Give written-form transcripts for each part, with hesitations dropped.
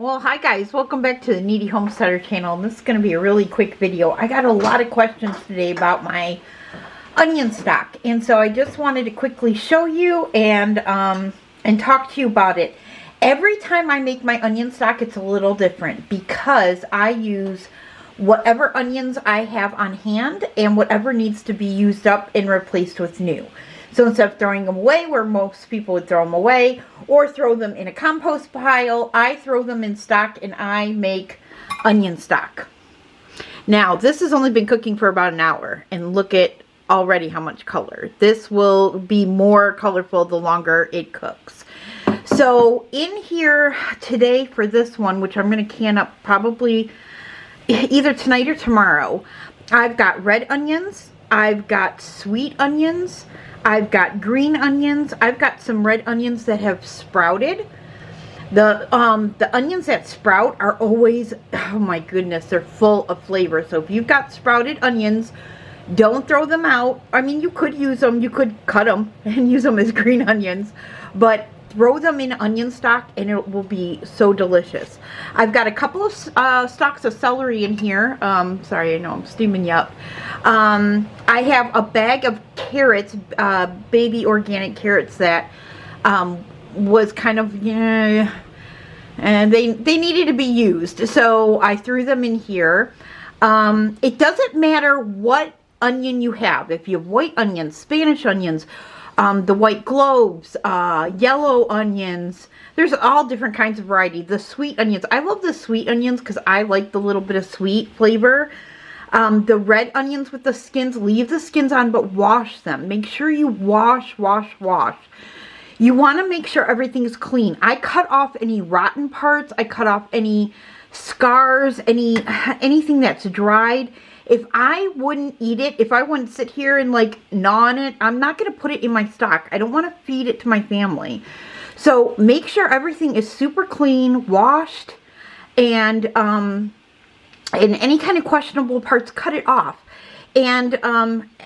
Well, hi guys, welcome back to the Kneady Homesteader channel. And this is going to be a really quick video. I got a lot of questions today about my onion stock, and so I just wanted to quickly show you and talk to you about it. Every time I make my onion stock, it's a little different because I use whatever onions I have on hand and whatever needs to be used up and replaced with new. So instead of throwing them away where most people would throw them away or throw them in a compost pile, I throw them in stock and I make onion stock. Now, this has only been cooking for about an hour, and look at already how much color. This will be more colorful the longer it cooks. So in here today for this one, which I'm going to can up probably either tonight or tomorrow, I've got red onions, I've got sweet onions, I've got green onions. I've got some red onions that have sprouted. The onions that sprout are always, oh my goodness, they're full of flavor. So if you've got sprouted onions, don't throw them out. I mean, you could use them, you could cut them and use them as green onions, but throw them in onion stock and it will be so delicious. I've got a couple of stalks of celery in here. Sorry, I know I'm steaming you up. I have a bag of carrots, baby organic carrots that was kind of, and they needed to be used. So I threw them in here. It doesn't matter what onion you have. If you have white onions, Spanish onions, the white cloves, yellow onions. There's all different kinds of variety. The sweet onions. I love the sweet onions because I like the little bit of sweet flavor. The red onions with the skins, leave the skins on, but wash them. Make sure you wash. You want to make sure everything is clean. I cut off any rotten parts. I cut off any scars, anything that's dried. If I wouldn't eat it, if I wouldn't sit here and like gnaw on it, I'm not going to put it in my stock. I don't want to feed it to my family. So make sure everything is super clean, washed, and any kind of questionable parts, cut it off. And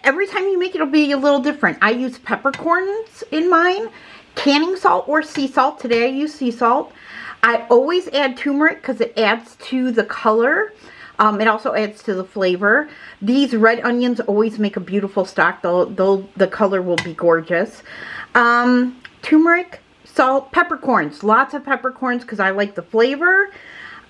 every time you make it, it'll be a little different. I use peppercorns in mine, canning salt or sea salt. Today I use sea salt. I always add turmeric because it adds to the color. It also adds to the flavor. These red onions always make a beautiful stock. The color will be gorgeous. Turmeric, salt, peppercorns. Lots of peppercorns because I like the flavor.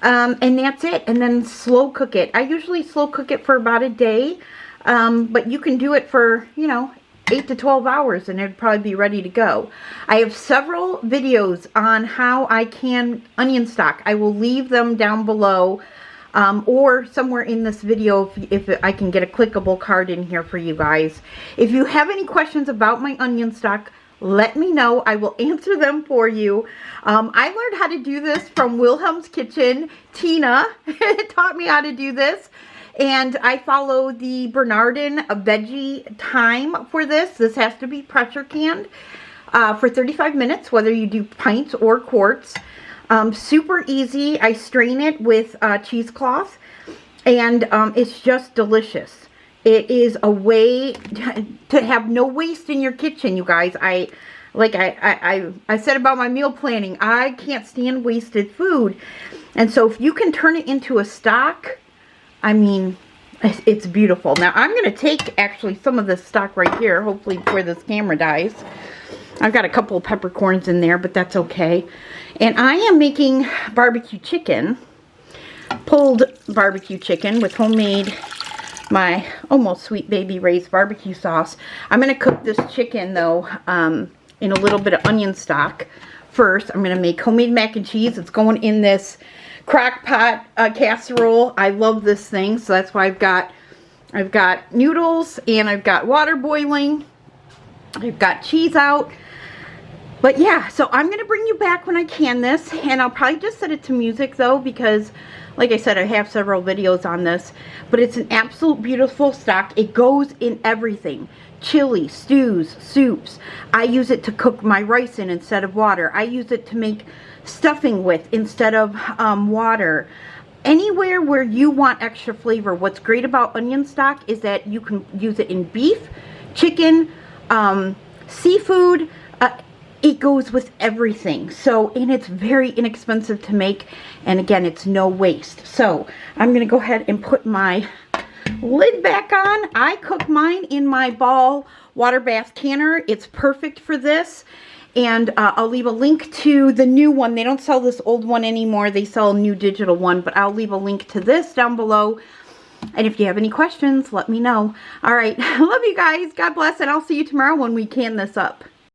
And that's it. And then slow cook it. I usually slow cook it for about a day. But you can do it for, 8 to 12 hours and it'd probably be ready to go. I have several videos on how I can onion stock. I will leave them down below. Or somewhere in this video if I can get a clickable card in here for you guys. If you have any questions about my onion stock, let me know. I will answer them for you. I learned how to do this from Wilhelm's Kitchen. Tina taught me how to do this. And I follow the Bernardin veggie time for this. This has to be pressure canned for 35 minutes, whether you do pints or quarts. Super easy. I strain it with cheesecloth, and it's just delicious. It is a way to have no waste in your kitchen, you guys. I said about my meal planning, I can't stand wasted food, and so if you can turn it into a stock, I mean, it's beautiful. Now I'm going to take actually some of this stock right here, hopefully before this camera dies. I've got a couple of peppercorns in there, but that's okay. And I am making barbecue chicken, pulled barbecue chicken with homemade, my almost sweet baby raised barbecue sauce. I'm going to cook this chicken though in a little bit of onion stock first. I'm going to make homemade mac and cheese. It's going in this crock pot casserole. I love this thing, so that's why I've got noodles and I've got water boiling. I've got cheese out. But yeah, so I'm going to bring you back when I can this, and I'll probably just set it to music though, because like I said, I have several videos on this, but it's an absolute beautiful stock. It goes in everything. Chili, stews, soups. I use it to cook my rice in instead of water. I use it to make stuffing with instead of water. Anywhere where you want extra flavor. What's great about onion stock is that you can use it in beef, chicken, seafood, it goes with everything. So, and it's very inexpensive to make, and again, it's no waste. So I'm gonna go ahead and put my lid back on. I cook mine in my ball water bath canner. It's perfect for this. And I'll leave a link to the new one. They don't sell this old one anymore. They sell a new digital one, but I'll leave a link to this down below. And if you have any questions, let me know. All right, love you guys. God bless, and I'll see you tomorrow when we can this up.